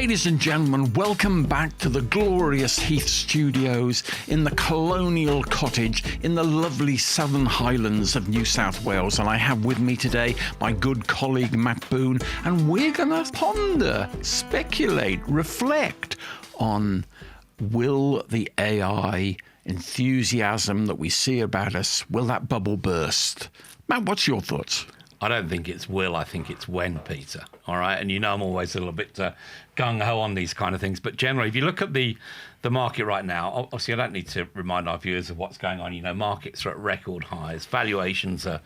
Ladies and gentlemen, welcome back to the glorious Heath Studios in the colonial cottage in the lovely Southern Highlands of New South Wales. And I have with me today my good colleague Matt Boon, and we're going to ponder, speculate, reflect on will the AI enthusiasm that we see about us, will that bubble burst? Matt, what's your thoughts? I don't think it's will, I think it's when, Peter. All right. And you know I'm always a little bit gung-ho on these kind of things. But generally, if you look at the market right now, obviously I don't need to remind our viewers of what's going on. You know, markets are at record highs. Valuations are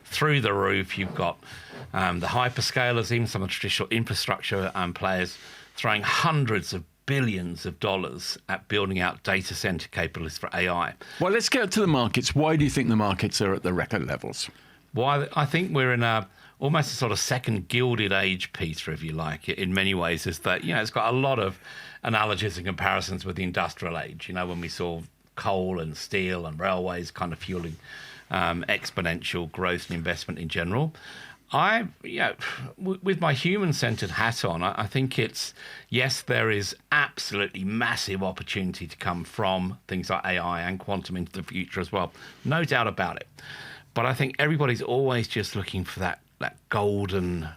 through the roof. You've got the hyperscalers, even some of the traditional infrastructure players throwing hundreds of billions of dollars at building out data center capabilities for AI. Well, let's get to the markets. Why do you think the markets are at the record levels? Well, I think we're in almost a sort of second gilded age, Peter, if you like, in many ways, is that, you know, it's got a lot of analogies and comparisons with the industrial age, you know, when we saw coal and steel and railways kind of fueling exponential growth and investment in general. With my human-centered hat on, I think yes, there is absolutely massive opportunity to come from things like AI and quantum into the future as well. No doubt about it. But I think everybody's always just looking for that golden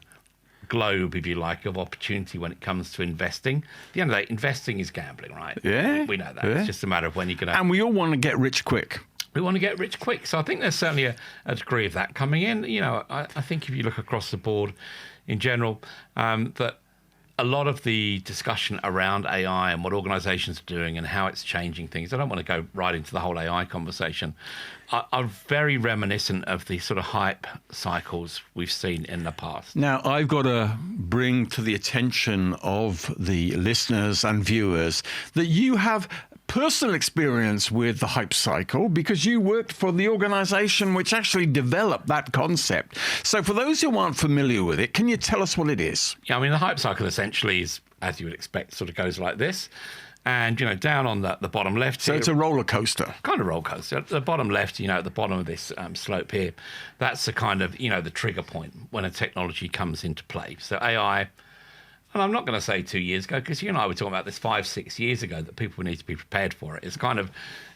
globe, if you like, of opportunity when it comes to investing. At the end of the day, investing is gambling, right? Yeah. We know that. Yeah. It's just a matter of when you're going to... And we all want to get rich quick. We want to get rich quick. So I think there's certainly a degree of that coming in. You know, I think if you look across the board in general, that a lot of the discussion around AI and what organizations are doing and how it's changing things, I don't want to go right into the whole AI conversation, are very reminiscent of the sort of hype cycles we've seen in the past. Now, I've got to bring to the attention of the listeners and viewers that you have personal experience with the hype cycle because you worked for the organization which actually developed that concept. So for those who aren't familiar with it, can you tell us what it is? Yeah, I mean, the hype cycle essentially is, as you would expect, sort of goes like this. And, you know, down on the bottom left So here, it's a roller coaster. kind of roller coaster. At the bottom left, you know, at the bottom of this slope here, that's the kind of, you know, the trigger point when a technology comes into play. So AI, and I'm not going to say 2 years ago, because you and I were talking about this 5-6 years ago, that people need to be prepared for it. It's kind of,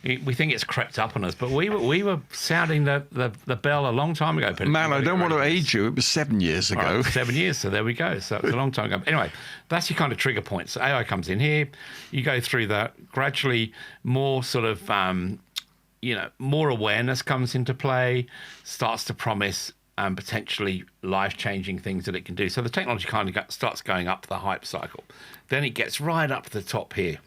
we think it's crept up on us, but we were sounding the bell a long time ago. Man, I don't want to age you. It was 7 years ago. Right, 7 years, so there we go. So it was a long time ago. Anyway, that's your kind of trigger point. So AI comes in here. You go through that. Gradually, more sort of, more awareness comes into play, starts to promise potentially life-changing things that it can do. So the technology kind of starts going up the hype cycle. Then it gets right up to the top here.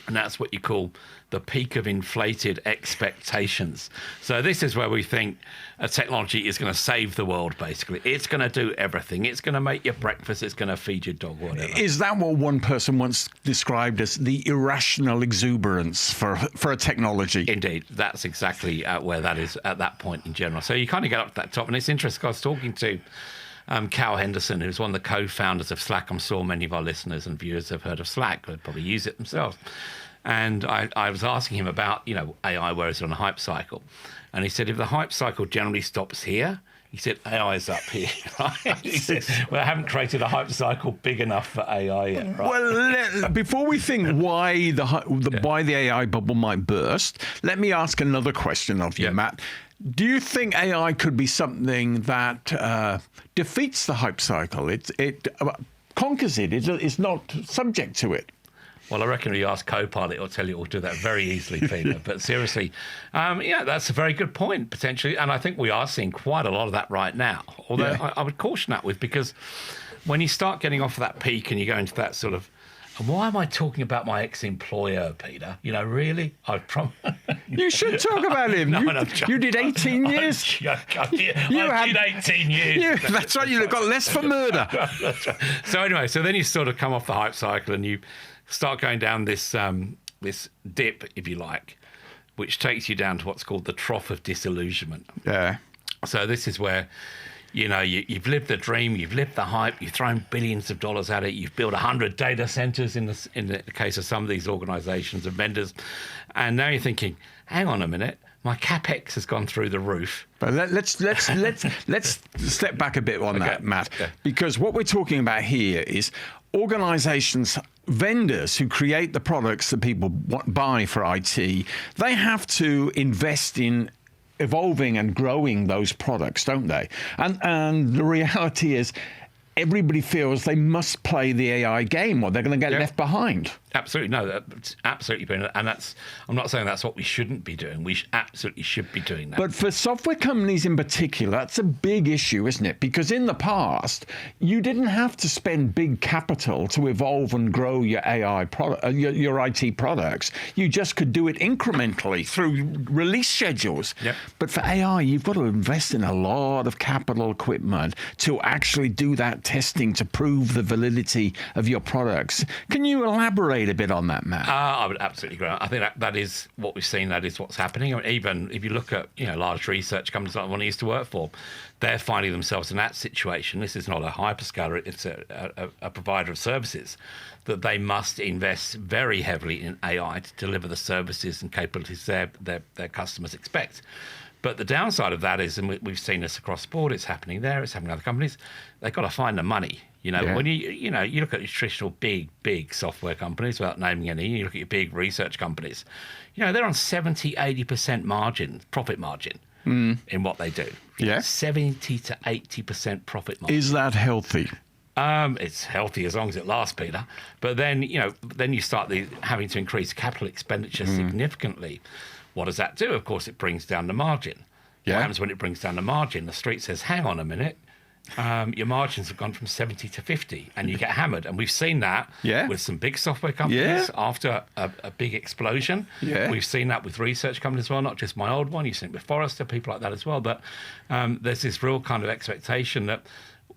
And that's what you call the peak of inflated expectations. So this is where we think a technology is going to save the world, basically. It's going to do everything. It's going to make your breakfast. It's going to feed your dog, whatever. Is that what one person once described as the irrational exuberance for a technology? Indeed. That's exactly where that is at that point in general. So you kind of get up to that top. And it's interesting. I was talking to Cal Henderson, who's one of the co-founders of Slack. I'm sure many of our listeners and viewers have heard of Slack. They'll probably use it themselves. And I was asking him about, you know, AI, where it's on a hype cycle. And he said, if the hype cycle generally stops here, he said, AI is up here. Right? He said, well, I haven't created a hype cycle big enough for AI yet. Right? Well, before we think why the AI bubble might burst, let me ask another question of you, Matt. Do you think AI could be something that defeats the hype cycle? It conquers it. It's not subject to it. Well, I reckon if you ask Copilot, it'll tell you it'll do that very easily, Peter. But seriously, that's a very good point, potentially. And I think we are seeing quite a lot of that right now. Although I would caution that because when you start getting off of that peak and you go into that sort of, and why am I talking about my ex-employer, Peter? You know, really? You should talk about him. You did 18 years. I did 18 years. That's right. You got less for murder. So anyway, so then you sort of come off the hype cycle and you start going down this dip, if you like, which takes you down to what's called the trough of disillusionment. Yeah. So this is where, you know, you've lived the dream, you've lived the hype, you've thrown billions of dollars at it, you've built 100 data centers in the case of some of these organizations and vendors, and now you're thinking, hang on a minute, my capex has gone through the roof. But let's step back a bit on that, Matt, because what we're talking about here is organizations, vendors who create the products that people buy for IT, they have to invest in evolving and growing those products, don't they? And the reality is, everybody feels they must play the AI game or they're going to get left behind. Absolutely. No, that's absolutely brilliant. And I'm not saying that's what we shouldn't be doing. We absolutely should be doing that. But for software companies in particular, that's a big issue, isn't it? Because in the past, you didn't have to spend big capital to evolve and grow your AI product, your IT products. You just could do it incrementally through release schedules. Yep. But for AI, you've got to invest in a lot of capital equipment to actually do that testing to prove the validity of your products. Can you elaborate a bit on that, Matt? I would absolutely agree. I think that is what we've seen. That is what's happening. I mean, even if you look at large research companies like the one I used to work for, they're finding themselves in that situation. This is not a hyperscaler; it's a provider of services that they must invest very heavily in AI to deliver the services and capabilities their customers expect. But the downside of that is, and we've seen this across the board, it's happening there, it's happening in other companies, they've got to find the money. When you look at your traditional big software companies, without naming any, you look at your big research companies, they're on 70-80% profit margin in what they do. Yeah. 70 to 80% profit margin. Is that healthy? It's healthy as long as it lasts, Peter. But then you start having to increase capital expenditure significantly. What does that do? Of course, it brings down the margin. Yeah. What happens when it brings down the margin? The street says, hang on a minute. Your margins have gone from 70 to 50 and you get hammered. And we've seen that with some big software companies after a big explosion. Yeah. We've seen that with research companies as well, not just my old one. You've seen it with Forrester, people like that as well. But there's this real kind of expectation that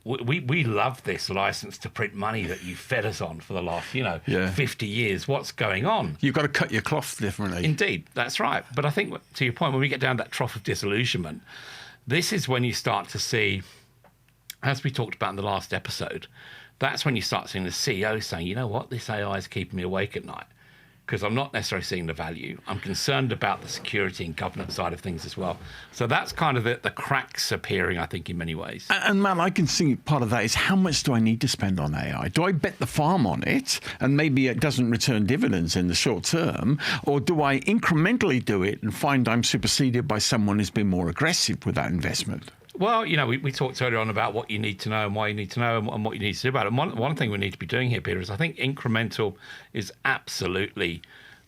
we love this license to print money that you fed us on for the last, 50 years. What's going on? You've got to cut your cloth differently. Indeed, that's right. But I think, to your point, when we get down that trough of disillusionment, this is when you start to see, as we talked about in the last episode, that's when you start seeing the CEO saying, you know what, this AI is keeping me awake at night because I'm not necessarily seeing the value. I'm concerned about the security and governance side of things as well. So that's kind of the cracks appearing, I think, in many ways. And Matt, I can see part of that is how much do I need to spend on AI? Do I bet the farm on it and maybe it doesn't return dividends in the short term? Or do I incrementally do it and find I'm superseded by someone who's been more aggressive with that investment? Well, we talked earlier on about what you need to know and why you need to know and what you need to do about it. And one thing we need to be doing here, Peter, is I think incremental is absolutely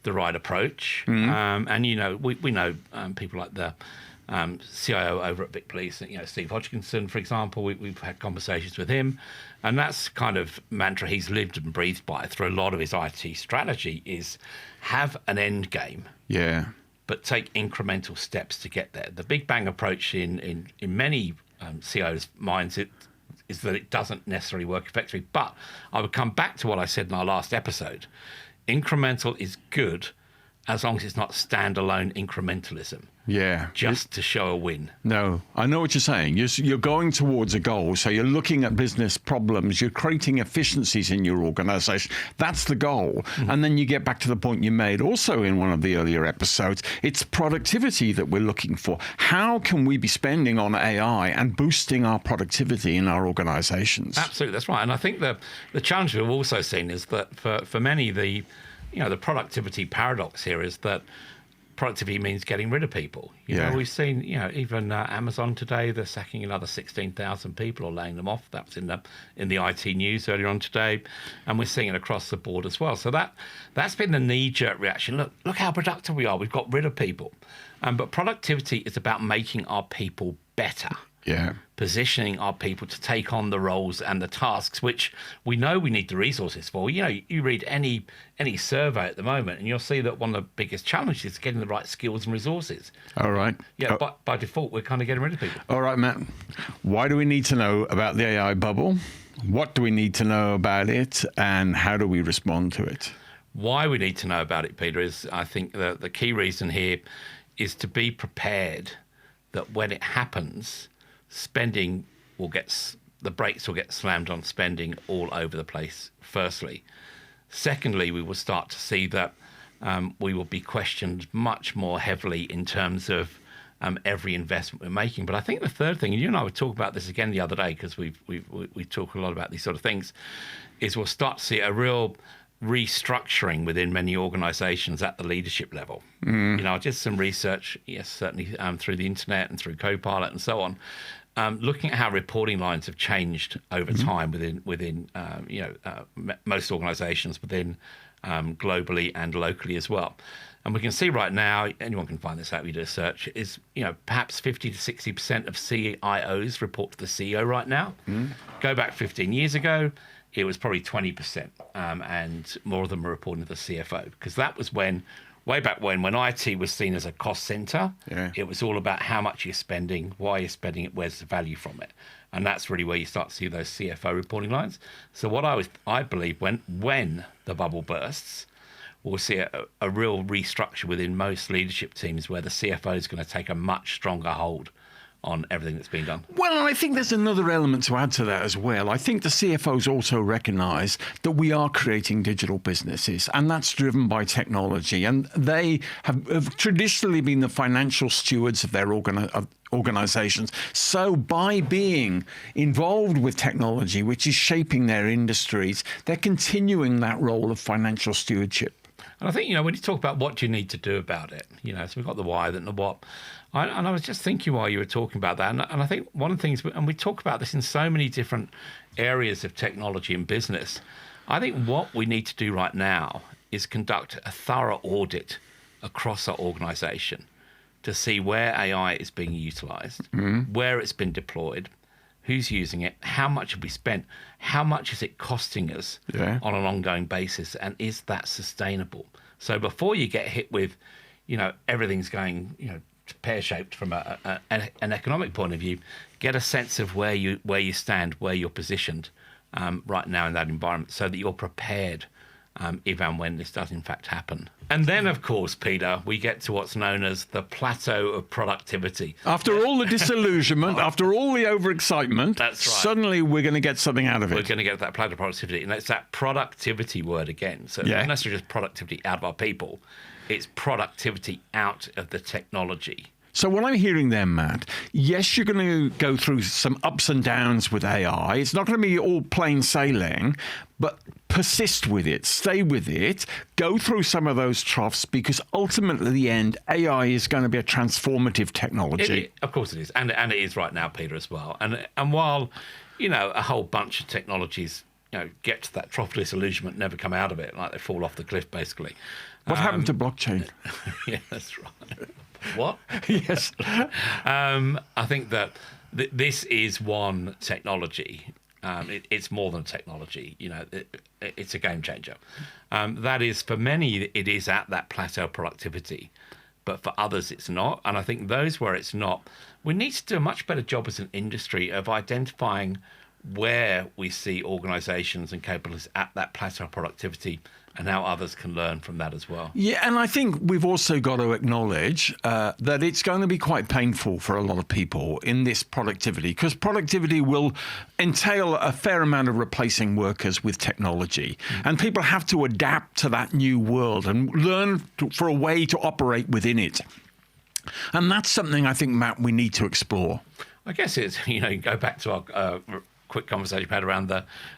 the right approach. And, we know people like the CIO over at Vic Police, Steve Hodgkinson, for example, we've had conversations with him. And that's kind of mantra he's lived and breathed by through a lot of his IT strategy is have an end game. Yeah. But take incremental steps to get there. The Big Bang approach in many CEOs' minds is that it doesn't necessarily work effectively. But I would come back to what I said in our last episode. Incremental is good as long as it's not standalone incrementalism. Yeah. Just to show a win. No, I know what you're saying. You're going towards a goal. So you're looking at business problems. You're creating efficiencies in your organization. That's the goal. Mm-hmm. And then you get back to the point you made also in one of the earlier episodes. It's productivity that we're looking for. How can we be spending on AI and boosting our productivity in our organizations? Absolutely, that's right. And I think the challenge we've also seen is that for many, the productivity paradox here is that productivity means getting rid of people. We've seen, even Amazon today, they're sacking another 16,000 people or laying them off. That was in the IT news earlier on today, and we're seeing it across the board as well. So that's been the knee-jerk reaction. Look how productive we are. We've got rid of people, but productivity is about making our people better. Yeah. Positioning our people to take on the roles and the tasks, which we know we need the resources for. You read any survey at the moment, and you'll see that one of the biggest challenges is getting the right skills and resources. All right. Yeah, but by default, we're kind of getting rid of people. All right, Matt. Why do we need to know about the AI bubble? What do we need to know about it? And how do we respond to it? Why we need to know about it, Peter, is I think the key reason here is to be prepared that when it happens, spending the brakes will get slammed on spending all over the place, firstly. Secondly, we will start to see that we will be questioned much more heavily in terms of every investment we're making. But I think the third thing, and you and I would talk about this again the other day, because we talk a lot about these sort of things, is we'll start to see a real restructuring within many organizations at the leadership level. I did some research, yes, certainly through the internet and through Copilot and so on, looking at how reporting lines have changed over time within most organizations, within globally and locally as well. And we can see right now, anyone can find this out, we do a search, is perhaps 50 to 60% of CIOs report to the CEO right now. Go back 15 years ago, it was probably 20%, and more of them were reporting to the CFO, because that was way back when IT was seen as a cost center. It was all about how much you're spending, why you're spending it, where's the value from it. And that's really where you start to see those CFO reporting lines. So what I believe when the bubble bursts, we'll see a real restructure within most leadership teams where the CFO is going to take a much stronger hold on everything that's being done. Well, I think there's another element to add to that as well. I think the CFOs also recognise that we are creating digital businesses, and that's driven by technology. And they have traditionally been the financial stewards of their organizations. So by being involved with technology, which is shaping their industries, they're continuing that role of financial stewardship. And I think, when you talk about what do you need to do about it, so we've got the why, then the what. And I was just thinking while you were talking about that, and I think one of the things, and we talk about this in so many different areas of technology and business, I think what we need to do right now is conduct a thorough audit across our organization to see where AI is being utilized, where it's been deployed, who's using it, how much have we spent, how much is it costing us on an ongoing basis, and is that sustainable? So before you get hit with, everything's going, pear-shaped from an economic point of view, get a sense of where you stand, where you're positioned right now in that environment, so that you're prepared if and when this does in fact happen. And then, of course, Peter, we get to what's known as the plateau of productivity. After all the disillusionment, after all the overexcitement, that's right, suddenly we're going to get something out of it. We're going to get that plateau of productivity. And it's that productivity word again. So it's not necessarily just productivity out of our people. It's productivity out of the technology. So what I'm hearing there, Matt, yes, you're going to go through some ups and downs with AI. It's not going to be all plain sailing, but persist with it, stay with it, go through some of those troughs, because ultimately, at the end, AI is going to be a transformative technology. Of course it is. And it is right now, Peter, as well. And while, a whole bunch of technologies, get to that trough disillusionment, never come out of it, like they fall off the cliff, basically. What happened to blockchain? Yeah, that's right. What? Yes. I think that this is one technology. It's more than technology. It's a game changer. That is, for many, it is at that plateau of productivity. But for others, it's not. And I think those where it's not, we need to do a much better job as an industry of identifying where we see organizations and capabilities at that plateau of productivity, and how others can learn from that as well. Yeah, and I think we've also got to acknowledge that it's going to be quite painful for a lot of people in this productivity, because productivity will entail a fair amount of replacing workers with technology. And people have to adapt to that new world and learn for a way to operate within it. And that's something I think, Matt, we need to explore. I guess it's, you go back to our quick conversation we had around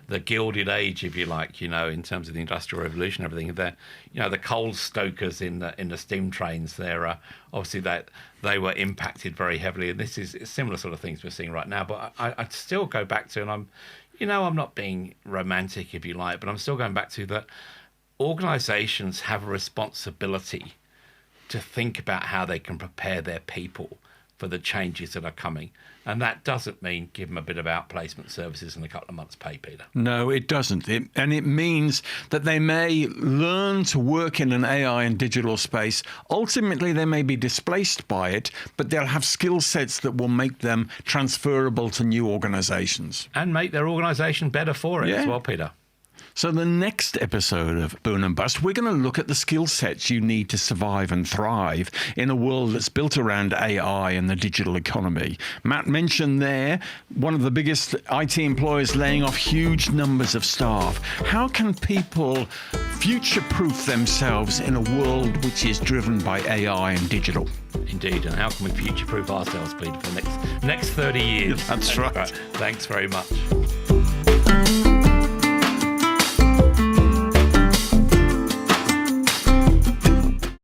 the Gilded Age, if you like, in terms of the Industrial Revolution, everything. The coal stokers in the steam trains, they're obviously they were impacted very heavily, and this is similar sort of things we're seeing right now. But I'd still go back to, and I'm not being romantic, if you like, but I'm still going back to that organizations have a responsibility to think about how they can prepare their people for the changes that are coming. And that doesn't mean give them a bit of outplacement services and a couple of months' pay, Peter. No, it doesn't. And it means that they may learn to work in an AI and digital space. Ultimately, they may be displaced by it, but they'll have skill sets that will make them transferable to new organizations. And make their organization better for it as well, Peter. So the next episode of Boon and Bust, we're going to look at the skill sets you need to survive and thrive in a world that's built around AI and the digital economy. Matt mentioned there one of the biggest IT employers laying off huge numbers of staff. How can people future-proof themselves in a world which is driven by AI and digital? Indeed. And how can we future-proof ourselves, Peter, for the next 30 years? That's right. Thanks very much.